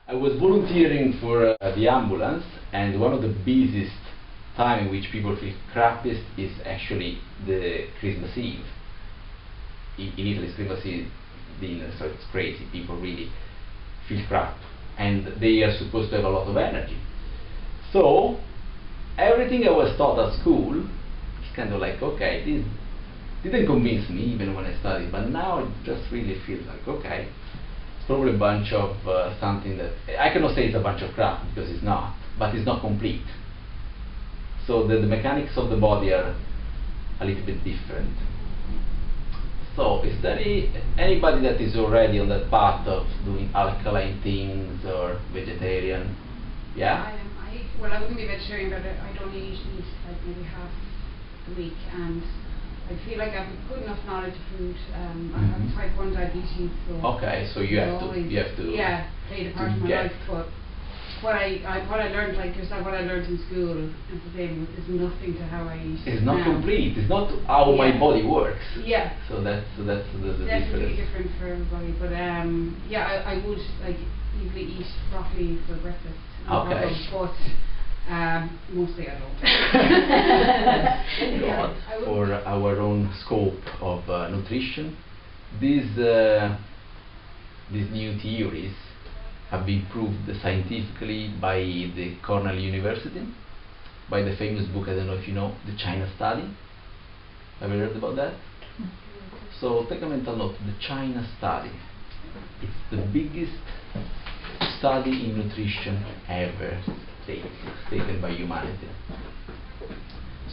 I was volunteering for the ambulance, and one of the busiest time in which people feel crappiest is actually the Christmas Eve. In Italy, Christmas Eve dinner, so it's crazy. People really feel crap, and they are supposed to have a lot of energy. So everything I was taught at school is kind of like, okay, this didn't convince me even when I studied, but now it just really feels like, okay, it's probably a bunch of something that I cannot say it's a bunch of crap because it's not, but it's not complete. So the mechanics of the body are a little bit different. So is there anybody that is already on that path of doing alkaline things or vegetarian? Yeah? Well, I wouldn't be vegetarian, but I'd only eat meat like maybe half the week, and I feel like I have good enough knowledge of food. I have type 1 diabetes, so okay, so you have to yeah, played a part of my life. But what I learned, like yourself, what I learned in school is the same. Is nothing to how I eat. It's not now. Complete. It's not how my body works. Yeah. So that's the definitely difference. Different for everybody. But yeah, I would like usually eat broccoli for breakfast. Okay. But mostly I don't. God, for our own scope of nutrition, these new theories have been proved scientifically by the Cornell University, by the famous book, I don't know if you know, The China Study. Have you heard about that? So take a mental note, The China Study. It's the biggest study in nutrition ever taken by humanity.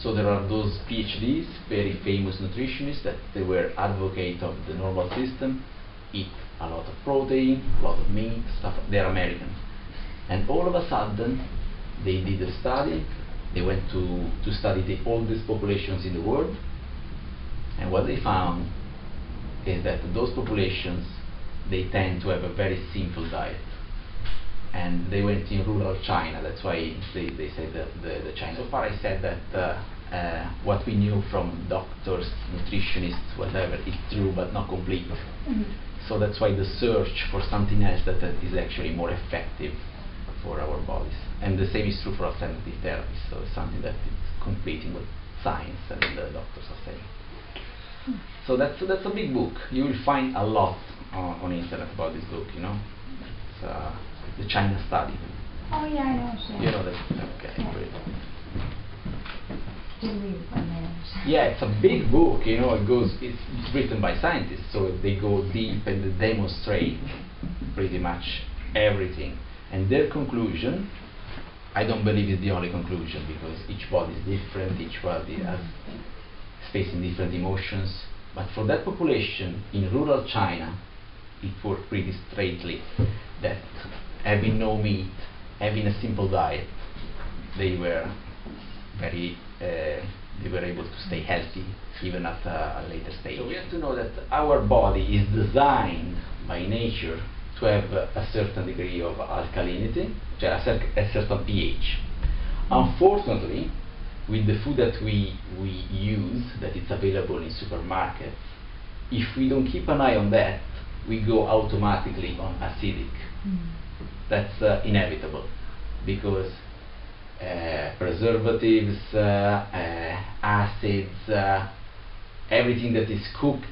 So there are those PhDs, very famous nutritionists, that they were advocates of the normal system, eat a lot of protein, a lot of meat, stuff. They're American. And all of a sudden, they did a study. They went to study the oldest populations in the world. And what they found is that those populations, they tend to have a very simple diet. And they went in rural China. That's why they said that the China. So far I said that what we knew from doctors, nutritionists, whatever, is true but not complete. So that's why the search for something else that is actually more effective for our bodies. And the same is true for alternative therapy. So it's something that is competing with science and the doctors are saying. So that's a big book. You will find a lot on the internet about this book, you know. It's The China Study. Oh yeah, I know. So. You know that? Okay, yeah. great. Didn't read it on there. Yeah, it's a big book, you know. It's written by scientists, so they go deep and they demonstrate pretty much everything. And their conclusion, I don't believe is the only conclusion, because each body is different, each body is facing different emotions. But for that population in rural China, it worked pretty straightly. That having no meat, having a simple diet, they were able to stay healthy even at a later stage. So we have to know that our body is designed by nature to have a certain degree of alkalinity, a certain pH. Unfortunately, with the food that we use, that it's available in supermarkets, if we don't keep an eye on that, we go automatically on acidic. That's inevitable, because preservatives, acids, everything that is cooked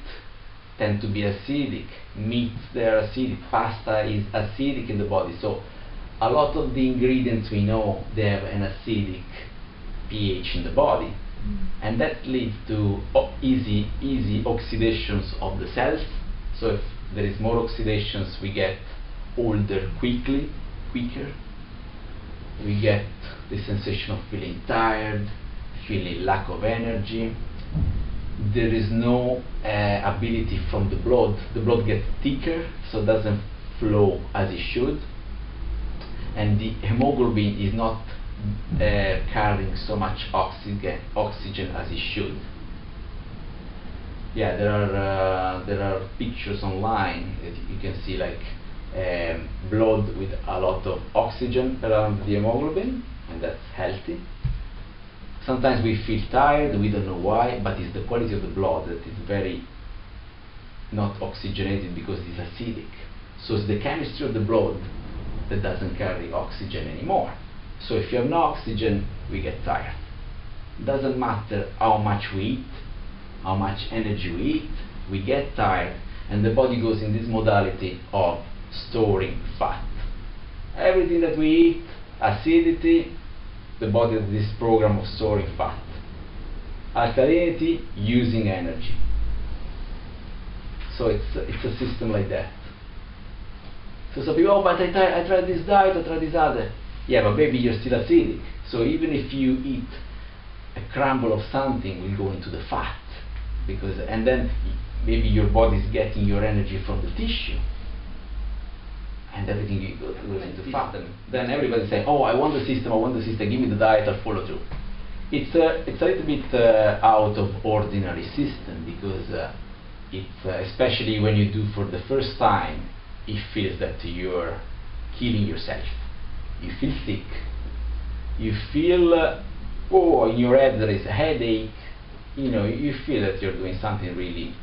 tend to be acidic. Meats, they are acidic. Pasta is acidic in the body. So a lot of the ingredients we know, they have an acidic pH in the body, and that leads to easy oxidations of the cells. So if there is more oxidations, we get older quicker. We get the sensation of feeling tired, feeling lack of energy. There is no ability from the blood. The blood gets thicker, so it doesn't flow as it should, and the hemoglobin is not carrying so much oxygen as it should. Yeah, there are pictures online that you can see, like blood with a lot of oxygen around the hemoglobin, and that's healthy. Sometimes we feel tired, we don't know why, but it's the quality of the blood that is very not oxygenated because it's acidic. So it's the chemistry of the blood that doesn't carry oxygen anymore. So if you have no oxygen, we get tired. Doesn't matter how much we eat, how much energy we eat, we get tired, and the body goes in this modality of storing fat. Everything that we eat, acidity, the body has this program of storing fat. Alkalinity, using energy. So it's a system like that. So some people, oh, but I tried this diet, I tried this other. Yeah, but maybe you're still acidic. So even if you eat a crumble of something, will go into the fat, and then maybe your body is getting your energy from the tissue, and everything goes into fat. And then everybody say, oh, I want the system, give me the diet, I'll follow through. It's a little bit out of ordinary system, because it's especially when you do for the first time, it feels that you're killing yourself. You feel sick. You feel, in your head there is a headache. You feel that you're doing something really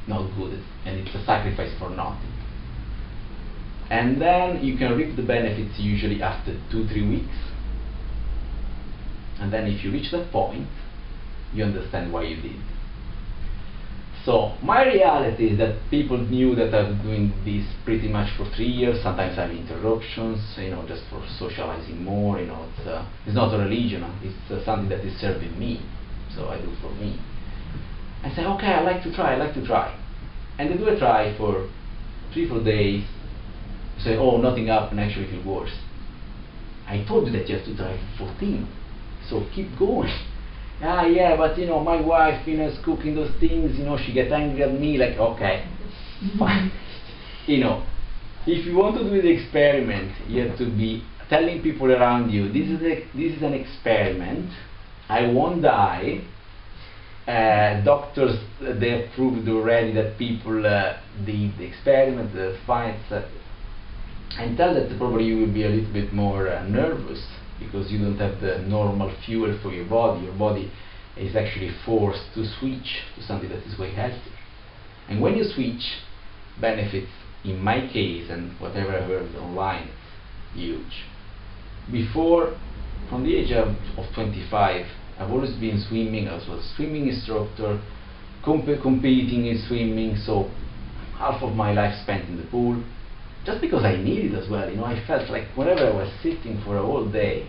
not good, and it's a sacrifice for nothing. And then you can reap the benefits usually after 2-3 weeks. And then if you reach that point, you understand why you did. So my reality is that people knew that I'm doing this pretty much for 3 years. Sometimes I have interruptions, just for socializing more. It's not a religion. It's something that is serving me. So I do for me. I say, okay, I like to try. And they do a try for 3-4 days. Say, oh, nothing happened. Actually, feel worse. I told you that you have to try for 14. So keep going. Yeah, but my wife, is cooking those things, she gets angry at me, like, okay, fine. If you want to do the experiment, you have to be telling people around you, this is an experiment, I won't die. Doctors, they have proved already that people did the experiment, that's fine, and tell that probably you will be a little bit more nervous, because you don't have the normal fuel for your body. Your body is actually forced to switch to something that is way healthier. And when you switch, benefits, in my case, and whatever I heard online, it's huge. Before, from the age of 25, I've always been swimming. I was a swimming instructor, competing in swimming, so half of my life spent in the pool. Just because I need it as well, I felt like whenever I was sitting for a whole day,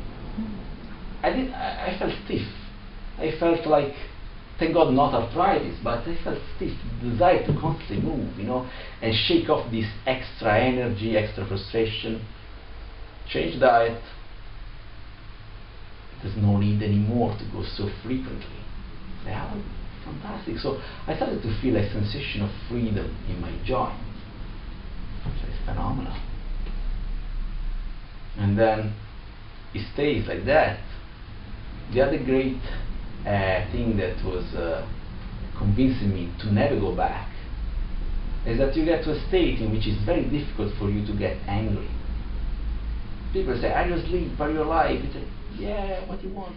I felt stiff. I felt like, thank God not arthritis, but I felt stiff, desire to constantly move, and shake off this extra energy, extra frustration. Change diet. There's no need anymore to go so frequently. Yeah, fantastic. So I started to feel a sensation of freedom in my joints. So it's phenomenal. And then it stays like that. The other great thing that was convincing me to never go back is that you get to a state in which it's very difficult for you to get angry. People say, are you asleep? Are you alive? You say, yeah, what you want?